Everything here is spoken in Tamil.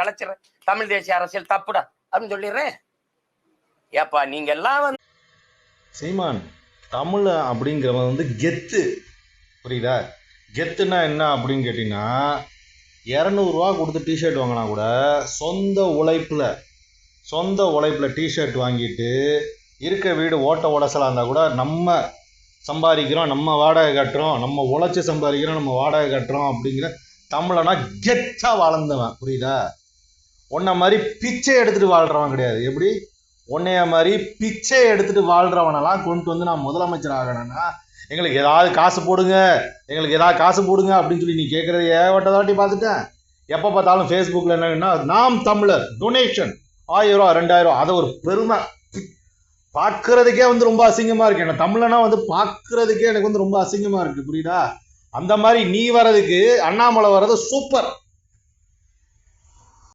கலைச்சிடறேன். தமிழ் தேசிய அரசியல் தப்புடா அப்படின்னு சொல்லிடுறேன். ஏப்பா நீங்க எல்லாம் வந்து சீமான் தமிழ் அப்படிங்கிறவன் வந்து கெத்து, புரியுதா? கெத்துனா என்ன அப்படின்னு கேட்டிங்கன்னா, 200 கொடுத்து டிஷர்ட் வாங்கினா கூட சொந்த உழைப்பில் டிஷர்ட் வாங்கிட்டு இருக்க வீடு ஓட்ட உடசலாக இருந்தால் கூட நம்ம சம்பாதிக்கிறோம், நம்ம வாடகை கட்டுறோம், நம்ம உழைச்சி சம்பாதிக்கிறோம், நம்ம வாடகை கட்டுறோம் அப்படிங்கிற தமிழனா கெத்தாக வாழ்ந்தவன், புரியுதா? உன்னை மாதிரி பிச்சை எடுத்துகிட்டு வாழ்கிறவன் கிடையாது. எப்படி உன்னைய மாதிரி பிச்சை எடுத்துகிட்டு வாழ்கிறவனெல்லாம் கொண்டு வந்து நான் முதலமைச்சர் ஆகணும்னா எங்களுக்கு ஏதாவது காசு போடுங்க, எங்களுக்கு ஏதாவது காசு போடுங்க அப்படின்னு சொல்லி நீ கேட்குறது ஏகப்பட்ட தாட்டி பார்த்துட்டேன். எப்போ பார்த்தாலும் ஃபேஸ்புக்கில் என்னன்னா நாம் தமிழர் டொனேஷன் 1000 ரூபா 2000, அதை ஒரு பெருமை பார்க்கறதுக்கே வந்து ரொம்ப அசிங்கமாக இருக்கு. என்ன தமிழனா வந்து பார்க்கறதுக்கே எனக்கு வந்து ரொம்ப அசிங்கமாக இருக்குது, புரியுதா? அந்த மாதிரி நீ வர்றதுக்கு அண்ணாமலை வர்றது சூப்பர்.